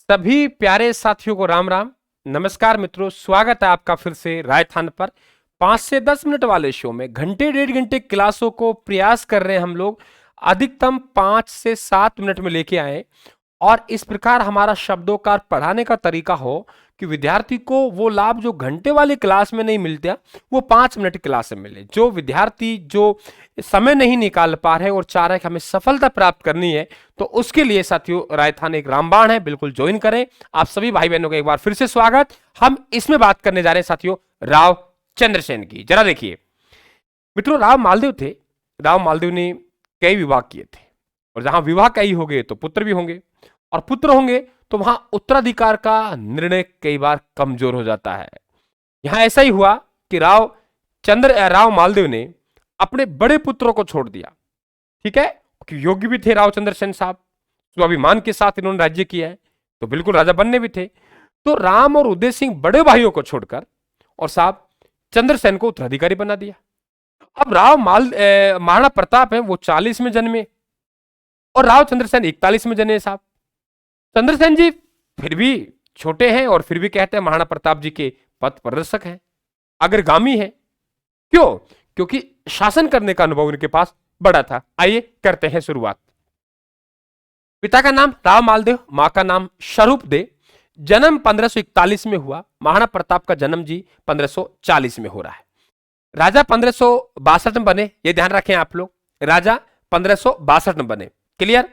सभी प्यारे साथियों को राम राम। नमस्कार मित्रों, स्वागत है आपका फिर से राजस्थान पर 5 से 10 मिनट वाले शो में। घंटे डेढ़ घंटे क्लासों को प्रयास कर रहे हैं हम लोग अधिकतम 5 से 7 मिनट में लेके आए, और इस प्रकार हमारा शब्दों का पढ़ाने का तरीका हो कि विद्यार्थी को वो लाभ जो घंटे वाली क्लास में नहीं मिलता वो 5 मिनट क्लास में मिले। जो विद्यार्थी जो समय नहीं निकाल पा रहे और चाह रहे हैं कि हमें सफलता प्राप्त करनी है, तो उसके लिए साथियों राजस्थान एक रामबाण है, बिल्कुल ज्वाइन करें। आप सभी भाई बहनों का एक बार फिर से स्वागत। हम इसमें बात करने जा रहे हैं साथियों राव चंद्रसेन की। जरा देखिए मित्रों, राव मालदेव थे। राव मालदेव ने कई विवाह किए थे, और जहां विवाह कई हो गए तो पुत्र भी होंगे, और पुत्र होंगे तो वहां उत्तराधिकार का निर्णय कई बार कमजोर हो जाता है। यहां ऐसा ही हुआ कि राव मालदेव ने अपने बड़े पुत्रों को छोड़ दिया। ठीक है, कि योग्य भी थे राव चंद्रसेन साहब, स्वाभिमान के साथ इन्होंने राज्य किया है, तो बिल्कुल राजा बनने भी थे। तो राम और उदय सिंह बड़े भाइयों को छोड़कर और साहब चंद्रसेन को उत्तराधिकारी बना दिया। अब महाराणा प्रताप है वो 40 में जन्मे और राव चंद्रसेन 41 में जन्मे। साहब चंद्रसेन जी फिर भी छोटे हैं और फिर भी कहते हैं महाराणा प्रताप जी के पथ प्रदर्शक हैं, अग्रगामी है। क्यों? क्योंकि शासन करने का अनुभव उनके पास बड़ा था। आइए करते हैं शुरुआत। पिता का नाम राव मालदेव, मां का नाम स्वरूप दे। जन्म 1541 में हुआ। महाराणा प्रताप का जन्म जी 1540 में हो रहा है। राजा 1562 में बने, ये ध्यान रखें आप लोग, राजा 1562 में बने। क्लियर?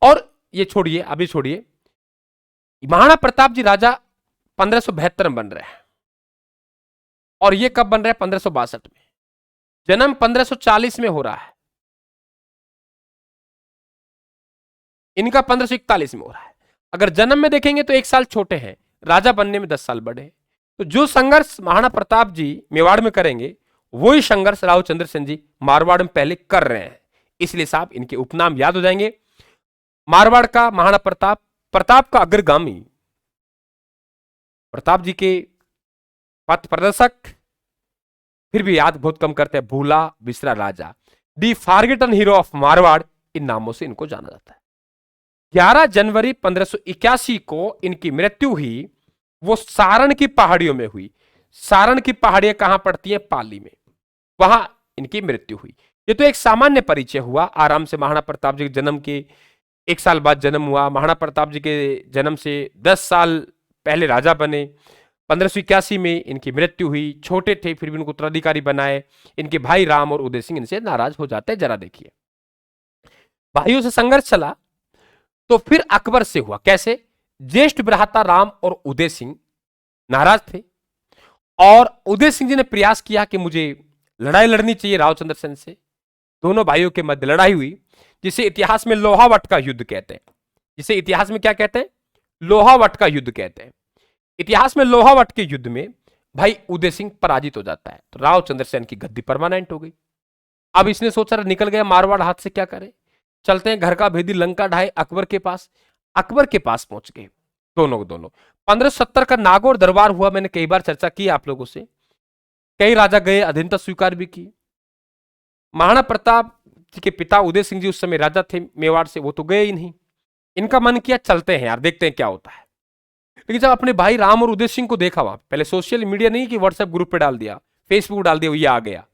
और ये छोड़िए, अभी छोड़िए, महाराणा प्रताप जी राजा 1572 में बन रहे हैं, और ये कब बन रहे हैं? 1562 में। जन्म 1540 में हो रहा है, इनका 1541 में हो रहा है। अगर जन्म में देखेंगे तो 1 साल छोटे हैं, राजा बनने में 10 साल बड़े हैं। तो जो संघर्ष महाराणा प्रताप जी मेवाड़ में करेंगे वही संघर्ष राव चंद्रसेन जी मारवाड़ में पहले कर रहे हैं। इसलिए साहब इनके उपनाम याद हो जाएंगे। मारवाड़ का महाराणा प्रताप, प्रताप का अग्रगामी, प्रताप जी के पथ प्रदर्शक, फिर भी याद बहुत कम करते हैं, भूला बिसरा राजा, दी फॉरगेटन हीरो ऑफ मारवाड़, इन नामों से इनको जाना जाता है। 11 जनवरी 1581 को इनकी मृत्यु हुई। वो सारण की पहाड़ियों में हुई। सारण की पहाड़ियां कहां पड़ती है? पाली में, वहां इनकी मृत्यु हुई। ये तो एक सामान्य परिचय हुआ। आराम से महाराणा प्रताप जी के जन्म के 1 साल बाद जन्म हुआ। महाराणा प्रताप जी के जन्म से 10 साल पहले राजा बने। 1581 में इनकी मृत्यु हुई। छोटे थे फिर भी इनको उत्तराधिकारी बनाए। इनके भाई राम और उदय सिंह इनसे नाराज हो जाते हैं। जरा देखिए, भाइयों से संघर्ष चला तो फिर अकबर से हुआ। कैसे? ज्येष्ठ भ्राता राम और उदय सिंह नाराज थे, और उदय सिंह जी ने प्रयास किया कि मुझे लड़ाई लड़नी चाहिए राव चंद्रसेन से। दोनों भाइयों के मध्य लड़ाई हुई, जिसे इतिहास में लोहावट का युद्ध कहते हैं। जिसे इतिहास में क्या कहते हैं? लोहावट का युद्ध कहते हैं। इतिहास में लोहावट के युद्ध में भाई उदय सिंह पराजित हो जाता है, तो राव चंद्रसेन की गद्दी परमानेंट हो गई। अब इसने सोचा निकल गया मारवाड़ हाथ से, क्या करे, चलते हैं घर का भेदी लंका ढाए अकबर के पास। अकबर के पास पहुंच गए दोनों। 1570 का नागौर दरबार हुआ, मैंने कई बार चर्चा की आप लोगों से। कई राजा गए, अधीनता स्वीकार भी की। महाराणा प्रताप जी के पिता उदय सिंह जी उस समय राजा थे मेवाड़ से, वो तो गए ही नहीं। इनका मन किया चलते हैं यार, देखते हैं क्या होता है। लेकिन जब अपने भाई राम और उदय सिंह को देखा, वहां पहले सोशल मीडिया नहीं कि व्हाट्सएप ग्रुप पे डाल दिया, फेसबुक डाल दिया, ये आ गया,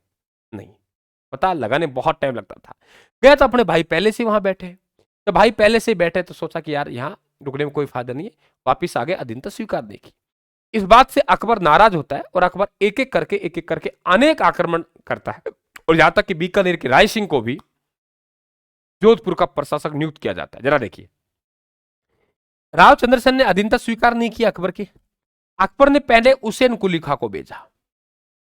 नहीं, पता लगाने बहुत टाइम लगता था। गया तो अपने भाई पहले से वहां बैठे। तो भाई पहले से बैठे तो सोचा कि यार यहाँ रुकने में कोई फायदा नहीं है, वापिस आ गए, अधीनता स्वीकार देखी। इस बात से अकबर नाराज होता है, और अकबर एक एक करके अनेक आक्रमण करता है, और यहां तक कि बीकानेर के राय सिंह को भी जोधपुर का प्रशासक नियुक्त किया जाता है। जरा देखिए, राव चंद्रसेन ने अधीनता स्वीकार नहीं किया अकबर की। अकबर ने पहले हुसैन कुलीखा को भेजा,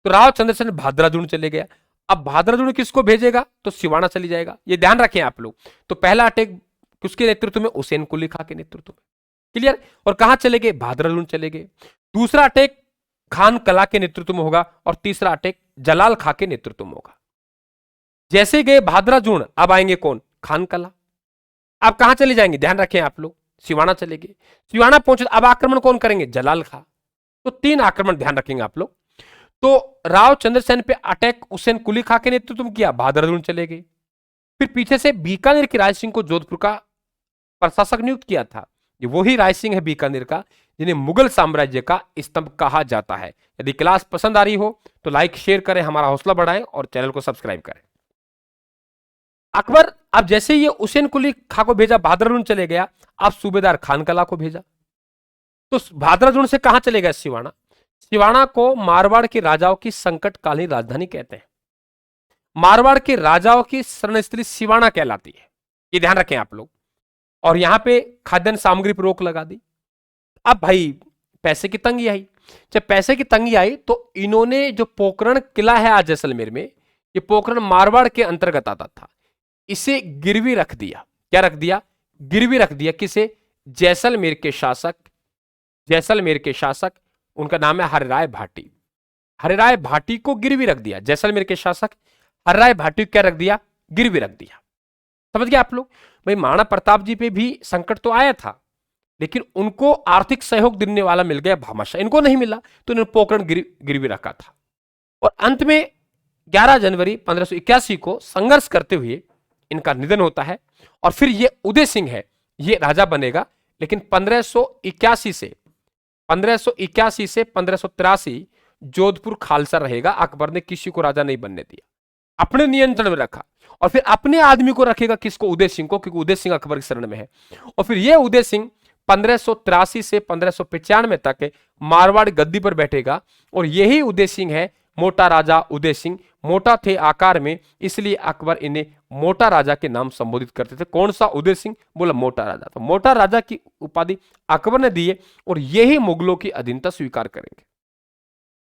तो राव चंद्रसेन भादराजुन चले गया। अब भादराजुन किसको भेजेगा? तो सिवाना चली जाएगा। ये ध्यान रखें आप लोग। तो पहला अटैक किसके नेतृत्व में? हुसैन कुलीखा के नेतृत्व में। क्लियर? और कहां चले गए? भादराजुन चले गए। दूसरा अटैक खान कला के नेतृत्व में होगा, और तीसरा अटैक जलाल खा के नेतृत्व में होगा। जैसे गए भादराजुन, अब आएंगे कौन? खान कला। अब कहां चले जाएंगे? ध्यान रखें आप लोग, सिवाना चले गए। सिवाना पहुंचे, अब आक्रमण कौन करेंगे? जलाल खा। तो 3 आक्रमण ध्यान रखेंगे आप लोग। तो राव चंद्रसेन पे अटैक हुसैन कुली खा के नेतृत्व में किया, भादराजुन चले गए। फिर पीछे से बीकानेर के राय सिंह को जोधपुर का प्रशासक नियुक्त किया था, ये वही रायसिंह है बीकानेर का जिन्हें मुगल साम्राज्य का स्तंभ कहा जाता है। यदि क्लास पसंद आ रही हो तो लाइक शेयर करें, हमारा हौसला बढ़ाएं और चैनल को सब्सक्राइब करें। अकबर अब जैसे ये हुसैन कुली खां को भेजा, बहादुर चले गया, अब सूबेदार खान कला को भेजा। तो बहादुर से कहां चले गए? सिवाना। सिवाना को मारवाड़ के राजाओं की संकटकालीन राजधानी कहते हैं। मारवाड़ के राजाओं की शरणस्थली सिवाना कहलाती है, ये ध्यान रखें आप लोग। और यहां पे खाद्यान्न सामग्री पर रोक लगा दी। अब भाई पैसे की तंगी आई। जब पैसे की तंगी आई तो इन्होंने जो पोखरण किला है आज जैसलमेर में, ये पोखरण मारवाड़ के अंतर्गत आता था, इसे गिरवी रख दिया। क्या रख दिया? गिरवी रख दिया। किसे? जैसलमेर के शासक, जैसलमेर के शासक, उनका नाम है हरिराय भाटी। हरिराय भाटी को गिरवी रख दिया। जैसलमेर के शासक हरिराय भाटी को क्या रख दिया? गिरवी रख दिया। समझ गए आप लोग? भाई महाराणा प्रताप जी पे भी संकट तो आया था, लेकिन उनको आर्थिक सहयोग देने वाला मिल गया भामाशाह, इनको नहीं मिला, तो इन्होंने पोखरण गिरवी रखा था। और अंत में 11 जनवरी 1581 को संघर्ष करते हुए इनका निधन होता है। और फिर ये उदय सिंह है, ये राजा बनेगा। लेकिन 1581 से 1583 जोधपुर खालसा रहेगा। अकबर ने किसी को राजा नहीं बनने दिया, अपने नियंत्रण में रखा। और फिर अपने आदमी को रखेगा, किसको? उदय सिंह को, क्योंकि उदय सिंह अकबर की शरण में है। और फिर यह उदय सिंह 1583 से 1595 तक मारवाड़ गद्दी पर बैठेगा। और यही उदय सिंह है मोटा राजा उदय सिंह। मोटा थे आकार में, इसलिए अकबर इन्हें मोटा राजा के नाम संबोधित करते थे। कौन सा? उदय सिंह। बोला मोटा राजा। तो मोटा राजा की उपाधि अकबर ने दी है। और यही मुगलों की अधीनता स्वीकार करेंगे,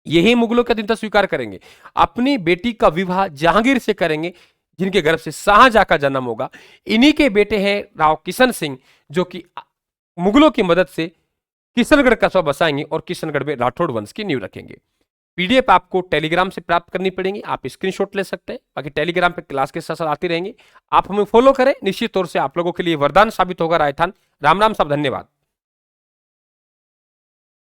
यही मुगलों की अधीनता स्वीकार करेंगे। अपनी बेटी का विवाह जहांगीर से करेंगे, जिनके गर्भ से शाहजहां का जन्म होगा। इन्हीं के बेटे हैं राव किशन सिंह, जो कि मुगलों की मदद से किशनगढ़ कस्बा बसाएंगे और किशनगढ़ में राठौड़ वंश की नींव रखेंगे। पीडीएफ आपको टेलीग्राम से प्राप्त करनी पड़ेगी, आप स्क्रीनशॉट ले सकते हैं। बाकी टेलीग्राम पे क्लास के साथ साथ आती रहेंगी। आप हमें फॉलो करें, निश्चित तौर से आप लोगों के लिए वरदान साबित होगा राजस्थान। राम राम, सब धन्यवाद।